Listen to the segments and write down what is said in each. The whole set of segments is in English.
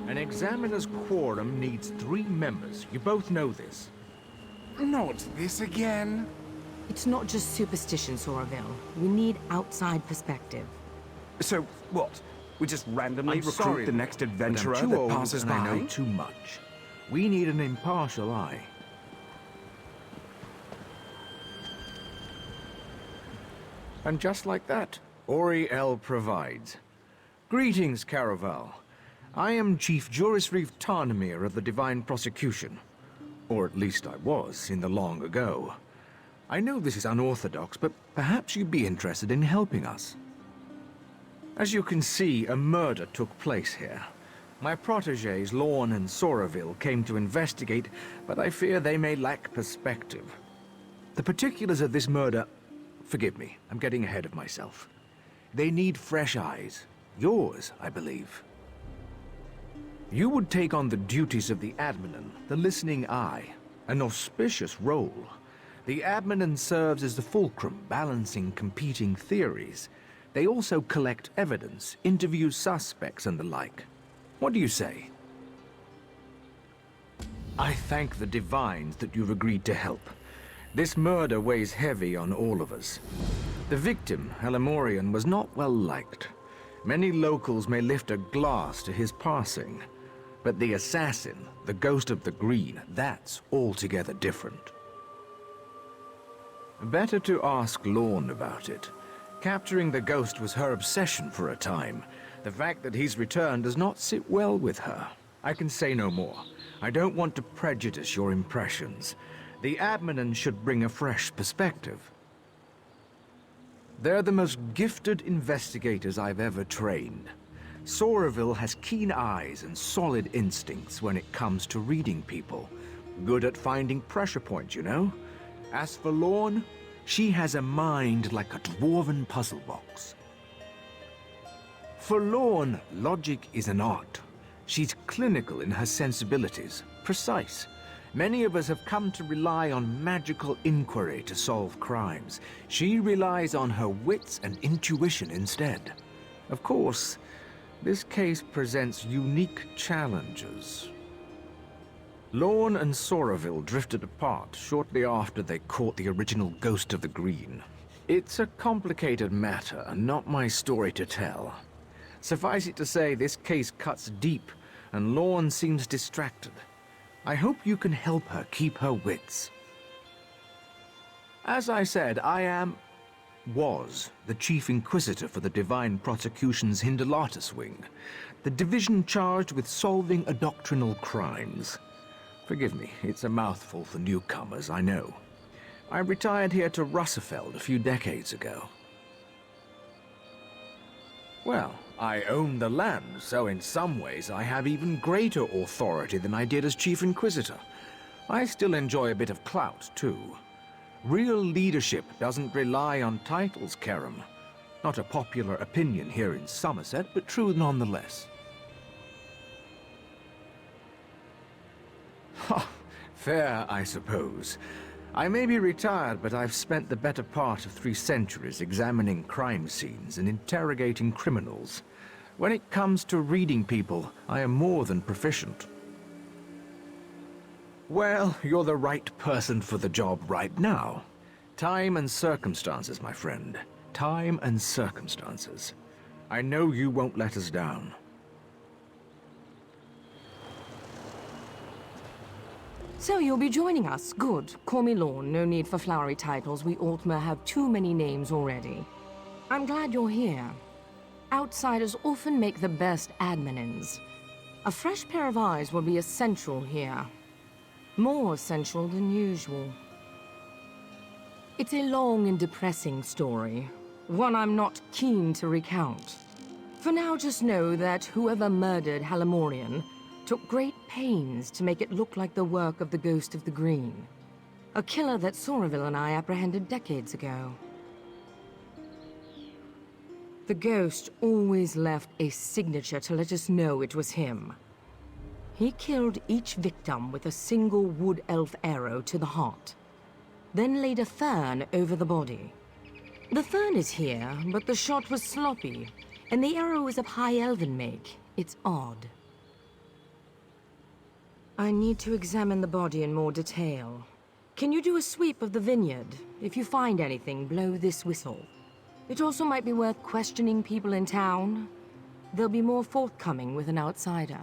An examiner's quorum needs 3 members. You both know this. Not this again. It's not just superstition, Soraville. We need outside perspective. So, what? We just randomly I'm recruit sorry, the next but I'm adventurer too that old passes and by? I know too much. We need an impartial eye. And just like that, Oriel provides. Greetings, Caraval. I am Chief Jurisreef Tarnamir of the Divine Prosecution. Or at least I was, in the long ago. I know this is unorthodox, but perhaps you'd be interested in helping us. As you can see, a murder took place here. My protégés, Lorne and Soraville, came to investigate, but I fear they may lack perspective. The particulars of this murder... Forgive me, I'm getting ahead of myself. They need fresh eyes. Yours, I believe. You would take on the duties of the Adminan, the listening eye, an auspicious role. The Adminan serves as the fulcrum, balancing competing theories. They also collect evidence, interview suspects and the like. What do you say? I thank the Divines that you've agreed to help. This murder weighs heavy on all of us. The victim, Halamorian, was not well liked. Many locals may lift a glass to his passing. But the assassin, the Ghost of the Green, that's altogether different. Better to ask Lorne about it. Capturing the ghost was her obsession for a time. The fact that he's returned does not sit well with her. I can say no more. I don't want to prejudice your impressions. The Adminan should bring a fresh perspective. They're the most gifted investigators I've ever trained. Soraville has keen eyes and solid instincts when it comes to reading people. Good at finding pressure points, you know? As for Lorne, she has a mind like a dwarven puzzle box. For Lorne, logic is an art. She's clinical in her sensibilities, precise. Many of us have come to rely on magical inquiry to solve crimes. She relies on her wits and intuition instead. Of course, this case presents unique challenges. Lorne and Soraville drifted apart shortly after they caught the original Ghost of the Green. It's a complicated matter, and not my story to tell. Suffice it to say, this case cuts deep, and Lorne seems distracted. I hope you can help her keep her wits. As I said, was the Chief Inquisitor for the Divine Prosecution's Hindelatus wing, the division charged with solving doctrinal crimes. Forgive me, it's a mouthful for newcomers, I know. I retired here to Russefeld a few decades ago. Well, I own the land, so in some ways I have even greater authority than I did as Chief Inquisitor. I still enjoy a bit of clout, too. Real leadership doesn't rely on titles, Kerem. Not a popular opinion here in Somerset, but true nonetheless. Ha! Fair, I suppose. I may be retired, but I've spent the better part of 3 centuries examining crime scenes and interrogating criminals. When it comes to reading people, I am more than proficient. Well, you're the right person for the job right now. Time and circumstances, my friend. Time and circumstances. I know you won't let us down. So you'll be joining us. Good. Call me Lorne. No need for flowery titles. We Altmer have too many names already. I'm glad you're here. Outsiders often make the best adminins. A fresh pair of eyes will be essential here. More essential than usual. It's a long and depressing story. One I'm not keen to recount. For now, just know that whoever murdered Halamorian took great pains to make it look like the work of the Ghost of the Green. A killer that Soraville and I apprehended decades ago. The Ghost always left a signature to let us know it was him. He killed each victim with a single wood elf arrow to the heart, then laid a fern over the body. The fern is here, but the shot was sloppy, and the arrow is of high elven make. It's odd. I need to examine the body in more detail. Can you do a sweep of the vineyard? If you find anything, blow this whistle. It also might be worth questioning people in town. They'll be more forthcoming with an outsider.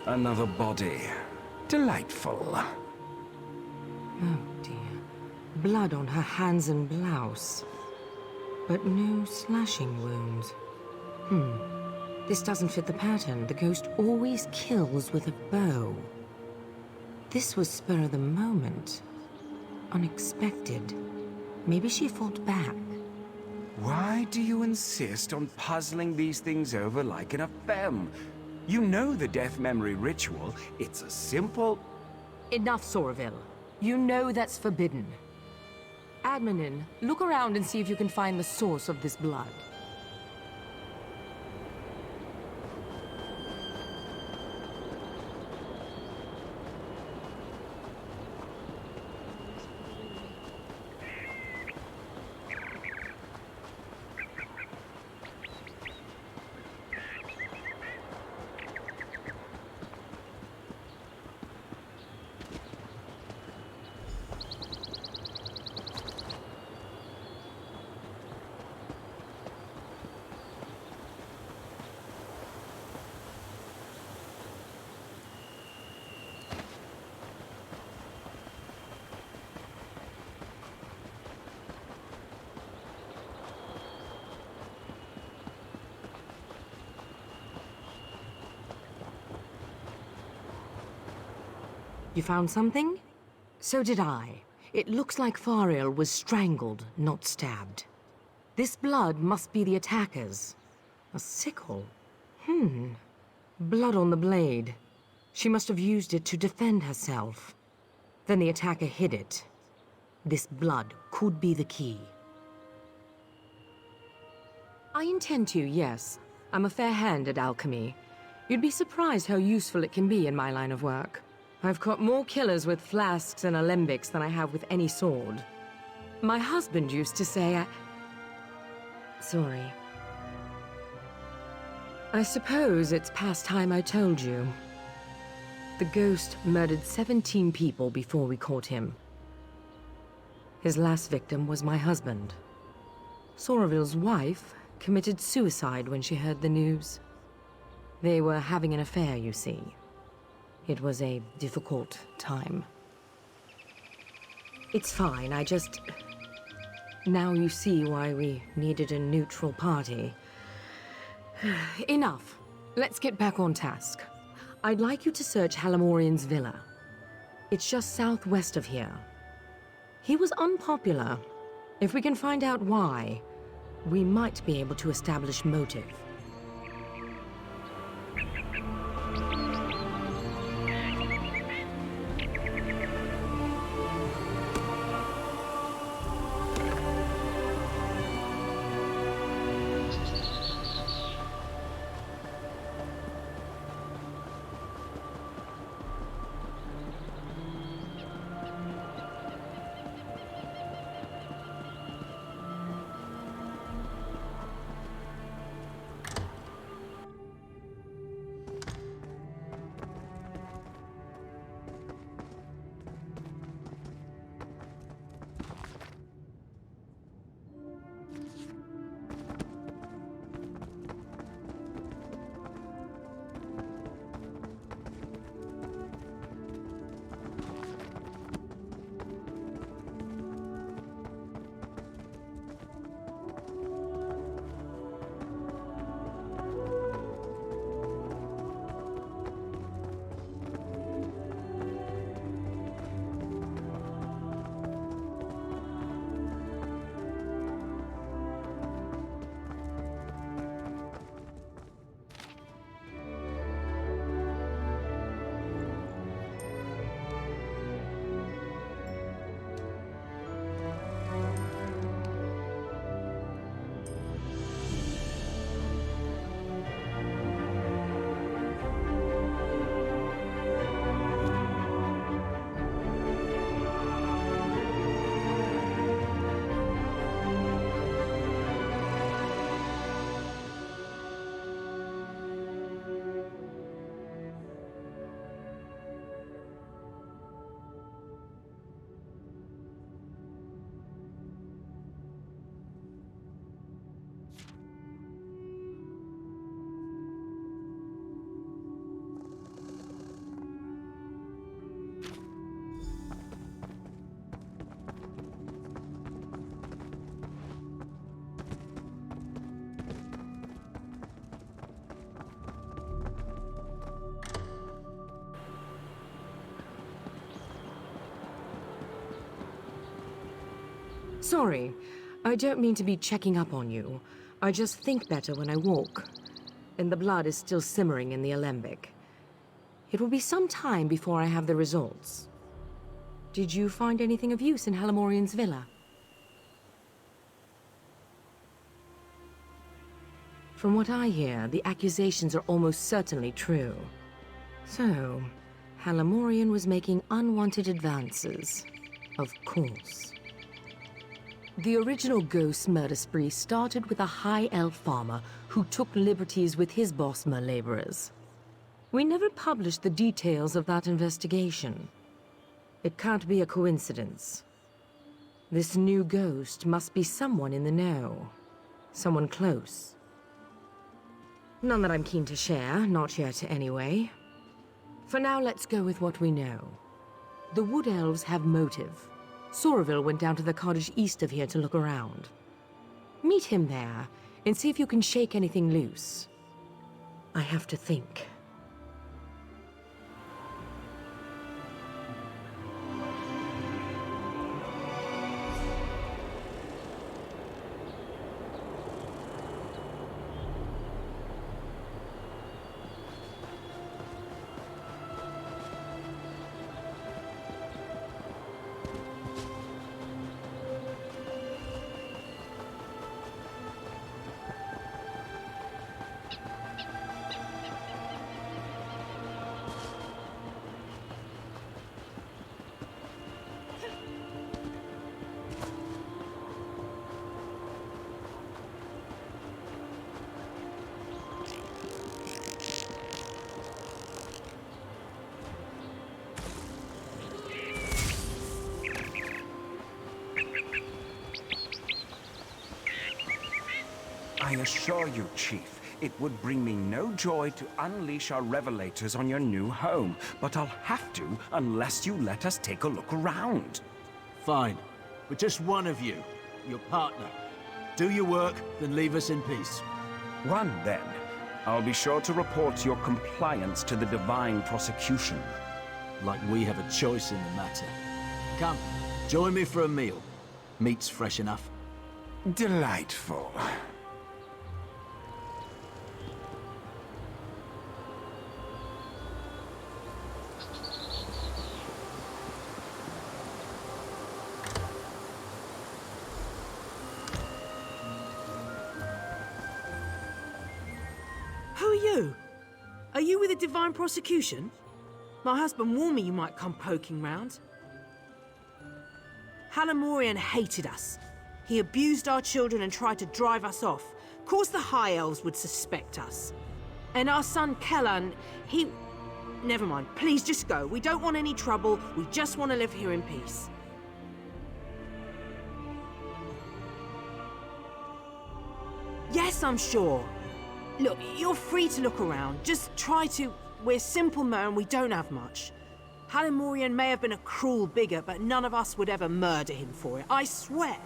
Another body. Delightful. Oh dear. Blood on her hands and blouse. But no slashing wounds. This doesn't fit the pattern. The ghost always kills with a bow. This was spur of the moment. Unexpected. Maybe she fought back. Why do you insist on puzzling these things over like an femme? You know the death memory ritual. It's a simple... Enough, Soraville. You know that's forbidden. Admin, look around and see if you can find the source of this blood. You found something? So did I. It looks like Fariel was strangled, not stabbed. This blood must be the attacker's. A sickle? Blood on the blade. She must have used it to defend herself. Then the attacker hid it. This blood could be the key. I intend to, yes. I'm a fair hand at alchemy. You'd be surprised how useful it can be in my line of work. I've caught more killers with flasks and alembics than I have with any sword. My husband used to say Sorry. I suppose it's past time I told you. The ghost murdered 17 people before we caught him. His last victim was my husband. Soraville's wife committed suicide when she heard the news. They were having an affair, you see. It was a difficult time. It's fine, I just... Now you see why we needed a neutral party. Enough. Let's get back on task. I'd like you to search Halamorian's villa. It's just southwest of here. He was unpopular. If we can find out why, we might be able to establish motive. Sorry, I don't mean to be checking up on you. I just think better when I walk. And the blood is still simmering in the alembic. It will be some time before I have the results. Did you find anything of use in Halamorian's villa? From what I hear, the accusations are almost certainly true. So, Halamorian was making unwanted advances. Of course. The original ghost murder spree started with a high elf farmer who took liberties with his Bosmer laborers. We never published the details of that investigation. It can't be a coincidence. This new ghost must be someone in the know. Someone close. None that I'm keen to share, not yet anyway. For now, let's go with what we know. The Wood Elves have motive. Soraville went down to the cottage east of here to look around. Meet him there, and see if you can shake anything loose. I have to think. I assure you, Chief, it would bring me no joy to unleash our revelators on your new home, but I'll have to unless you let us take a look around. Fine. But just one of you, your partner. Do your work, then leave us in peace. One, then. I'll be sure to report your compliance to the Divine Prosecution. Like we have a choice in the matter. Come, join me for a meal. Meat's fresh enough. Delightful. Who are you? Are you with the Divine Prosecution? My husband warned me you might come poking round. Halamorian hated us. He abused our children and tried to drive us off. Of course the High Elves would suspect us. And our son Kellan, he... Never mind, please just go. We don't want any trouble. We just want to live here in peace. Yes, I'm sure. Look, you're free to look around. Just try to... We're simple men, we don't have much. Halamorian may have been a cruel bigot, but none of us would ever murder him for it. I swear.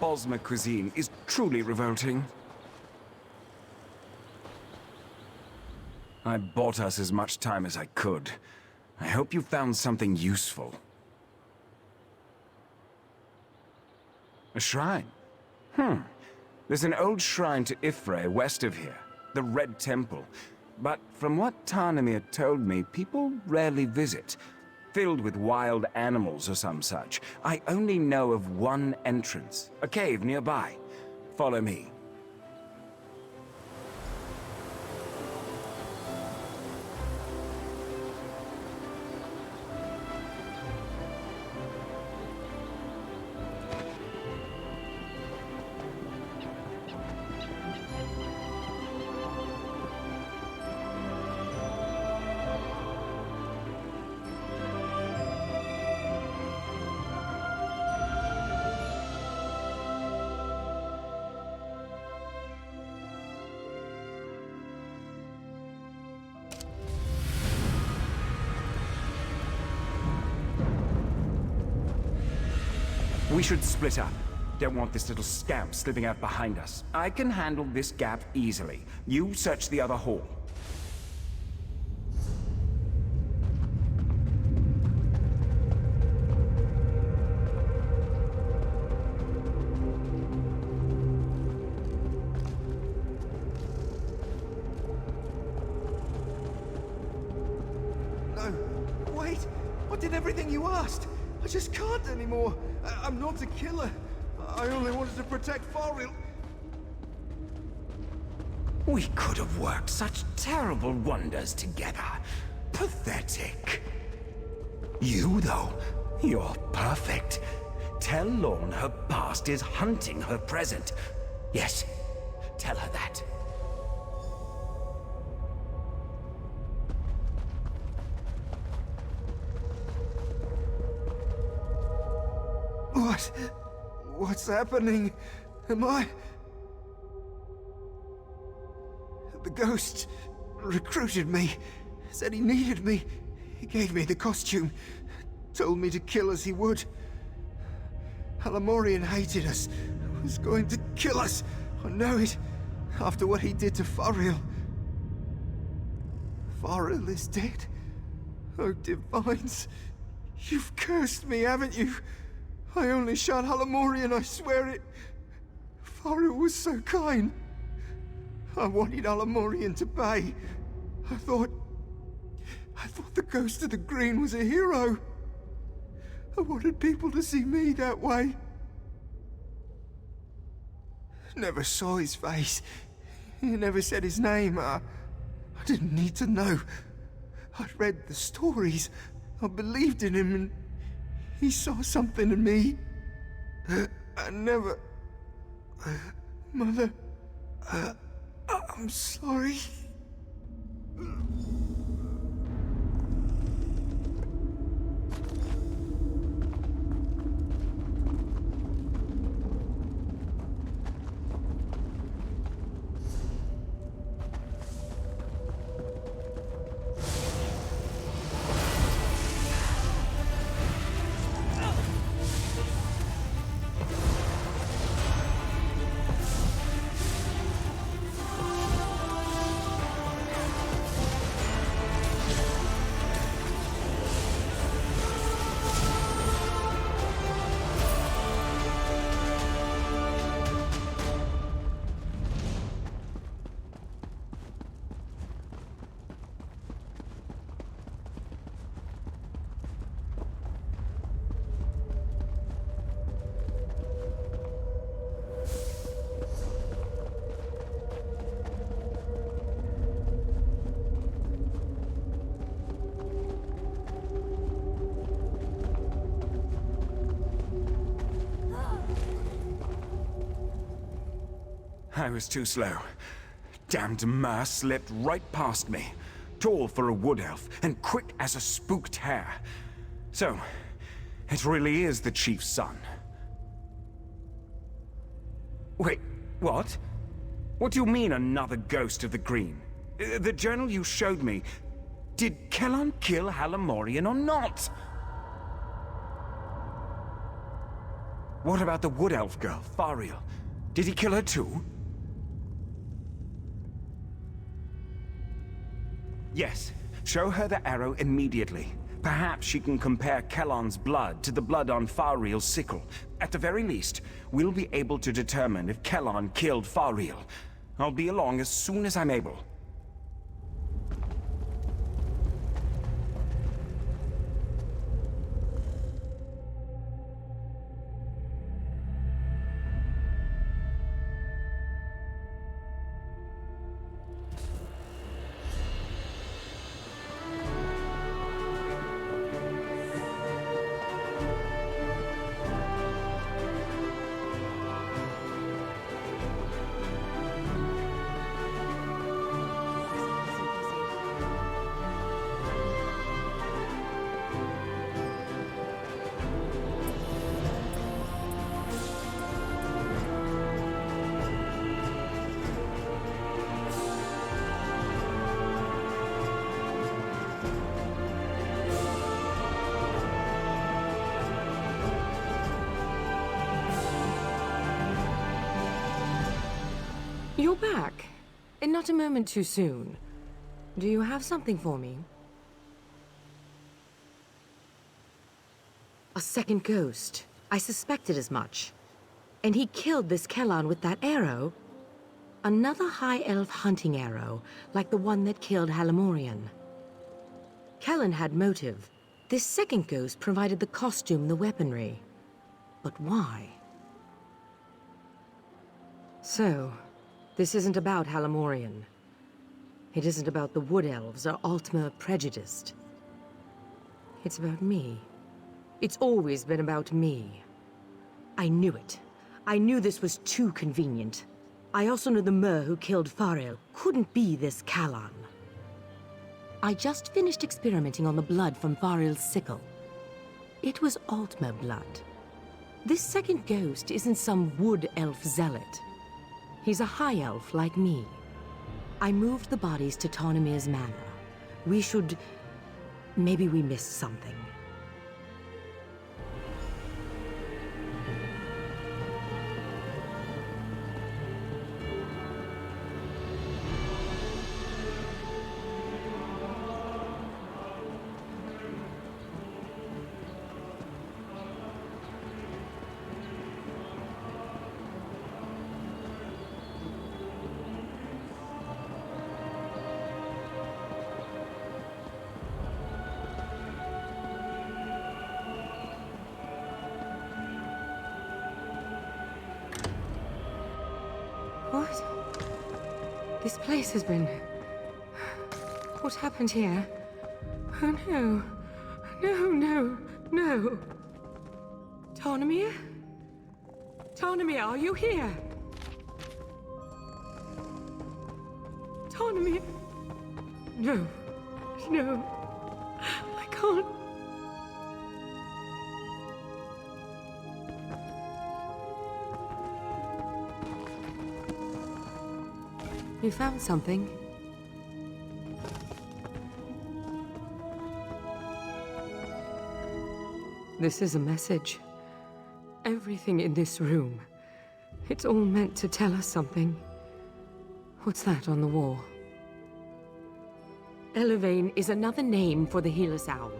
Bosmer cuisine is truly revolting. I bought us as much time as I could. I hope you found something useful. A shrine? There's an old shrine to Ifre west of here, the Red Temple. But from what Tamriel told me, people rarely visit. filled with wild animals or some such. I only know of one entrance, a cave nearby. Follow me. We should split up. Don't want this little scamp slipping out behind us. I can handle this gap easily. You search the other hall. No, wait! I did everything you asked! I just can't anymore! I'm not a killer. I only wanted to protect Farrell. We could have worked such terrible wonders together. Pathetic. You, though, you're perfect. Tell Lorne her past is hunting her present. Yes, tell her that. What's happening? Am I... The ghost recruited me, said he needed me. He gave me the costume, told me to kill as he would. Halamorian hated us, was going to kill us. I know it, after what he did to Farrell. Farrell is dead. Oh, Divines, you've cursed me, haven't you? I only shot Halamorian, I swear it. Farrell was so kind. I wanted Halamorian to pay. I thought the Ghost of the Green was a hero. I wanted people to see me that way. Never saw his face. He never said his name. I didn't need to know. I'd read the stories. I believed in him, and he saw something in me. I never... Mother... I'm sorry. I was too slow. Damned Mer slipped right past me. Tall for a wood elf, and quick as a spooked hare. So, it really is the Chief's son. Wait, what? What do you mean, another Ghost of the Green? The journal you showed me, did Kellan kill Halamorian or not? What about the wood elf girl, Fariel? Did he kill her too? Yes, show her the arrow immediately. Perhaps she can compare Kellan's blood to the blood on Fariel's sickle. At the very least, we'll be able to determine if Kellan killed Fariel. I'll be along as soon as I'm able. You're back, and not a moment too soon. Do you have something for me? A second ghost. I suspected as much. And he killed this Kellan with that arrow? Another High Elf hunting arrow, like the one that killed Halamorian. Kellan had motive. This second ghost provided the costume, the weaponry. But why? So, this isn't about Halamorian. It isn't about the Wood Elves or Altmer prejudiced. It's about me. It's always been about me. I knew it. I knew this was too convenient. I also knew the Mer who killed Faril couldn't be this Kellan. I just finished experimenting on the blood from Faril's sickle. It was Altmer blood. This second ghost isn't some Wood Elf zealot. He's a High Elf like me. I moved the bodies to Tarnimir's manor. We should... maybe we missed something. What? This place has been... What happened here? Oh no. No. Tarnimir? Tarnimir, are you here? Tarnimir? No. I can't. You found something? This is a message. Everything in this room. It's all meant to tell us something. What's that on the wall? Elevane is another name for the Healess Owl.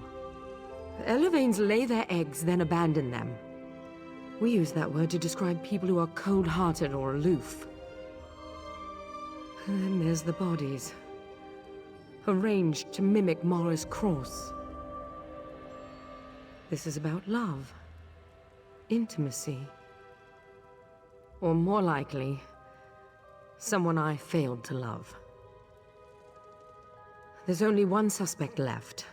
Elevanes lay their eggs, then abandon them. We use that word to describe people who are cold-hearted or aloof. And then there's the bodies. Arranged to mimic Mara's cross. This is about love. Intimacy. Or more likely, someone I failed to love. There's only one suspect left.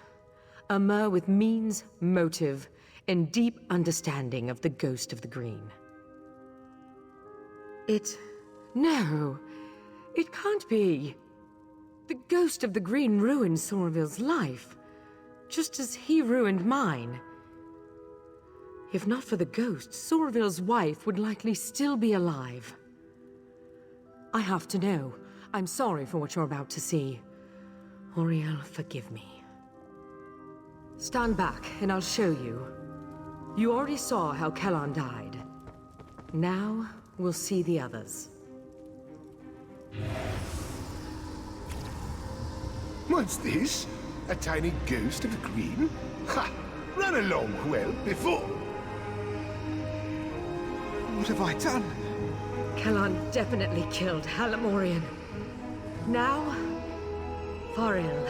A Mer with means, motive, and deep understanding of the Ghost of the Green. No! It can't be! The Ghost of the Green ruined Soravil's life, just as he ruined mine. If not for the ghost, Soravil's wife would likely still be alive. I have to know. I'm sorry for what you're about to see. Auriel, forgive me. Stand back, and I'll show you. You already saw how Kellan died. Now, we'll see the others. What's this? A tiny ghost of a green? Ha! Run along, well, before. What have I done? Kellan definitely killed Halamorian. Now, Faril.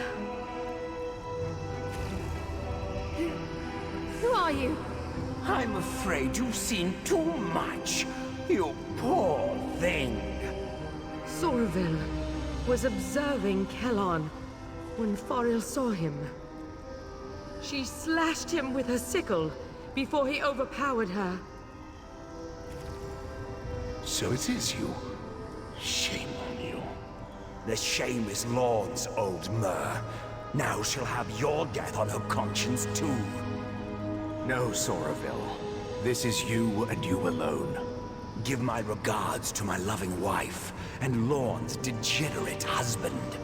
Who are you? I'm afraid you've seen too much. You poor thing. Soravil was observing Kellan when Faril saw him. She slashed him with her sickle before he overpowered her. So it is you. Shame on you. The shame is Lord's, old Mer. Now she'll have your death on her conscience too. No, Soravil. This is you and you alone. Give my regards to my loving wife and Lorne's degenerate husband.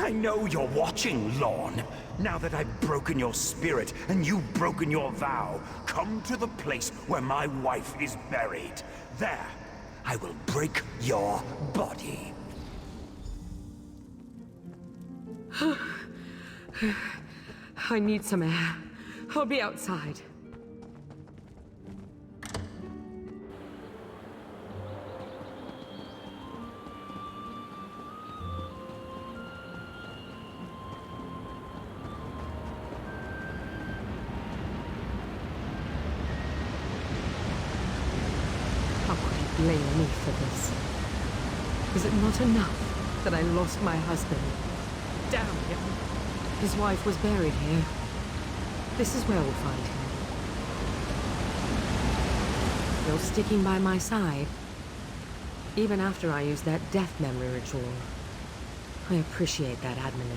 I know you're watching, Lorne. Now that I've broken your spirit and you've broken your vow, come to the place where my wife is buried. There, I will break your body. I need some air. I'll be outside. How could he blame me for this? Was it not enough that I lost my husband? Damn him! His wife was buried here. This is where we'll find him. You're sticking by my side. Even after I used that death memory ritual. I appreciate that, Admin.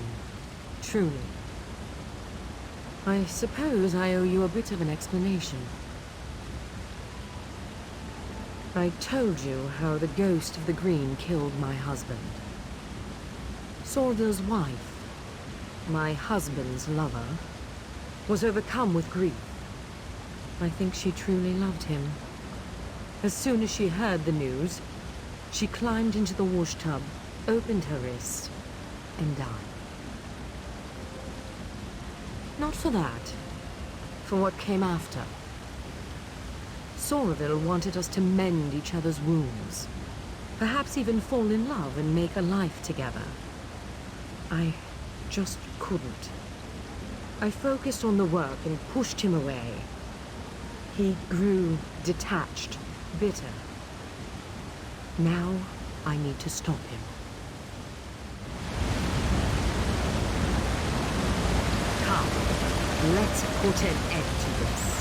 Truly. I suppose I owe you a bit of an explanation. I told you how the ghost of the Green killed my husband. Sordel's wife, my husband's lover, was overcome with grief. I think she truly loved him. As soon as she heard the news, she climbed into the wash tub, opened her wrist, and died. Not for that. For what came after. Soraville wanted us to mend each other's wounds. Perhaps even fall in love and make a life together. I just couldn't. I focused on the work and pushed him away. He grew detached, bitter. Now, I need to stop him. Come, let's put an end to this.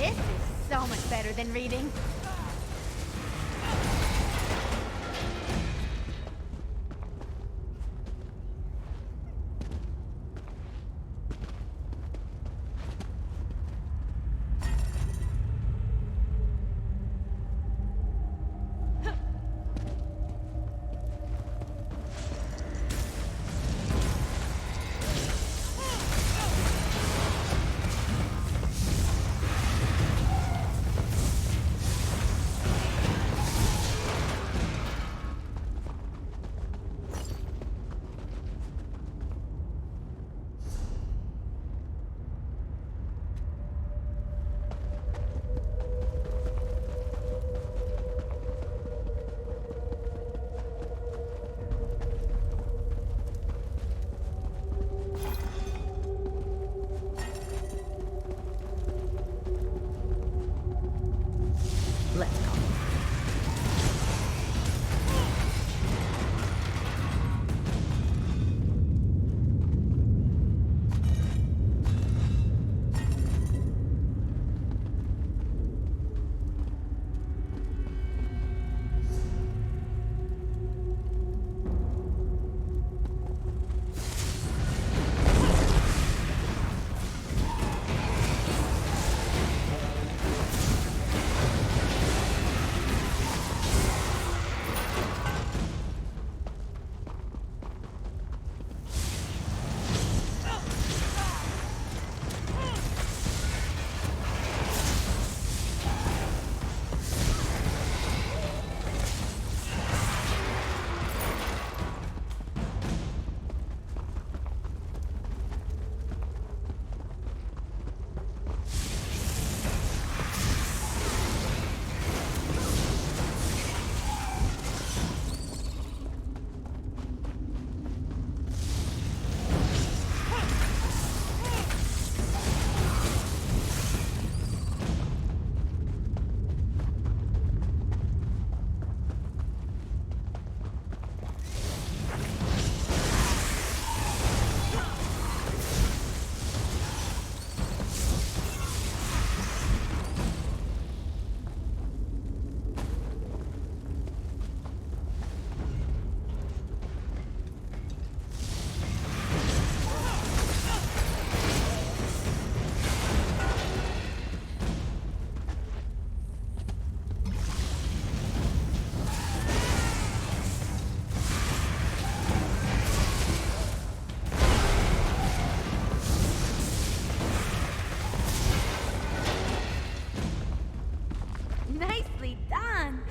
This is so much better than reading. Let's go. Nicely done.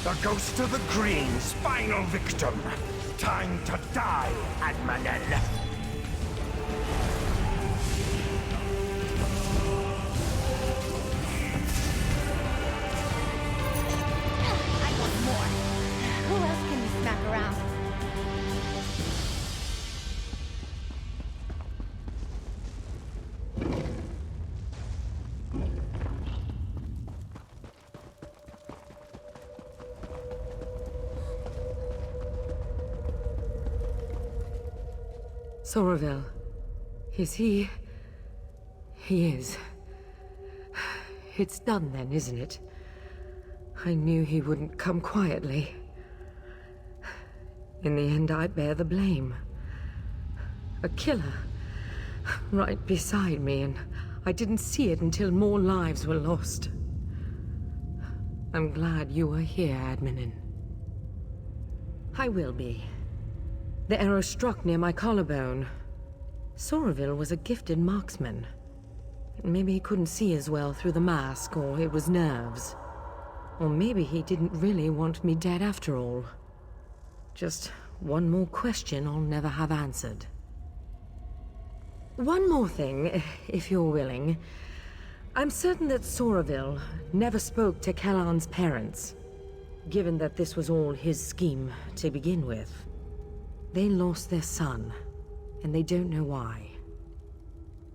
The ghost of the Green's final victim. Time to die, Admanel. I want more. Who else can we smack around? Soraville. Is he... He is. It's done then, isn't it? I knew he wouldn't come quietly. In the end, I bear the blame. A killer. Right beside me, and I didn't see it until more lives were lost. I'm glad you were here, Admin. I will be. The arrow struck near my collarbone. Soraville was a gifted marksman. Maybe he couldn't see as well through the mask, or it was nerves. Or maybe he didn't really want me dead after all. Just one more question I'll never have answered. One more thing, if you're willing. I'm certain that Soraville never spoke to Kellan's parents, given that this was all his scheme to begin with. They lost their son, and they don't know why.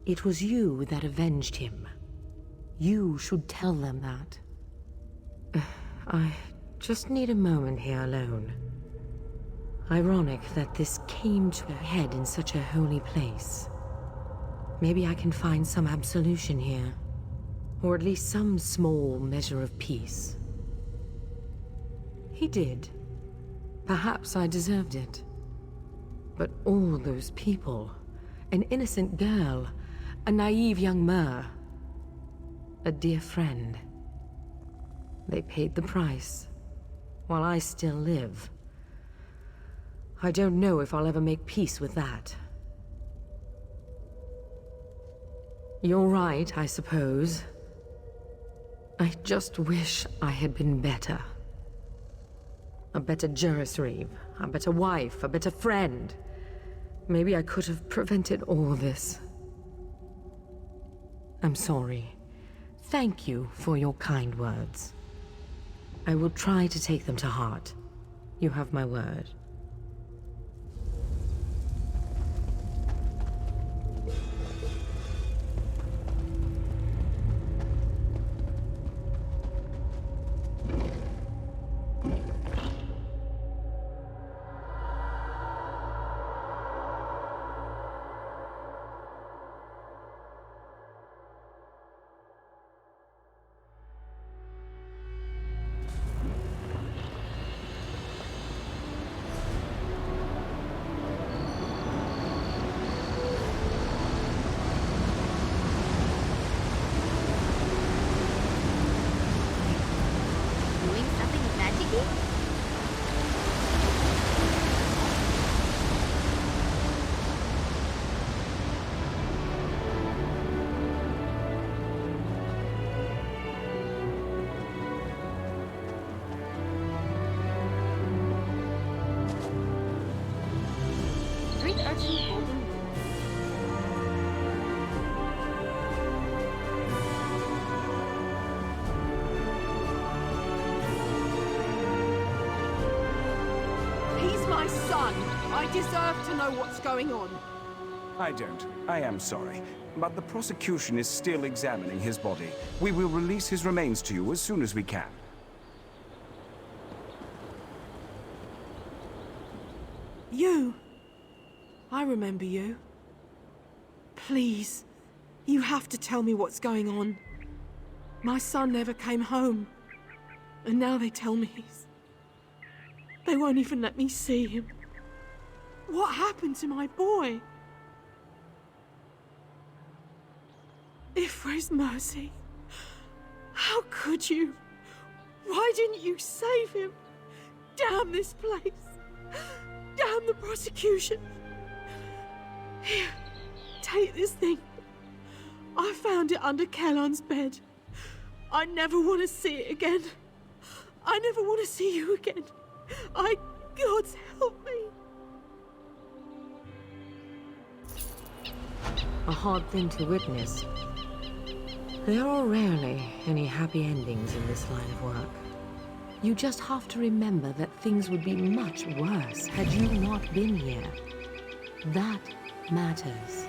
It was you that avenged him. You should tell them that. I just need a moment here alone. Ironic that this came to a head in such a holy place. Maybe I can find some absolution here. Or at least some small measure of peace. He did. Perhaps I deserved it. But all those people, an innocent girl, a naive young Mer, a dear friend. They paid the price, while I still live. I don't know if I'll ever make peace with that. You're right, I suppose. I just wish I had been better. A better Juris Reeve, a better wife, a better friend. Maybe I could have prevented all this. I'm sorry. Thank you for your kind words. I will try to take them to heart. You have my word. I deserve to know what's going on. I don't. I am sorry. But the prosecution is still examining his body. We will release his remains to you as soon as we can. You. I remember you. Please. You have to tell me what's going on. My son never came home. And now they tell me they won't even let me see him. What happened to my boy? Ifra's mercy. How could you? Why didn't you save him? Damn this place. Damn the prosecution. Here, take this thing. I found it under Kellan's bed. I never want to see it again. I never want to see you again. God's help me. A hard thing to witness. There are rarely any happy endings in this line of work. You just have to remember that things would be much worse had you not been here. That matters.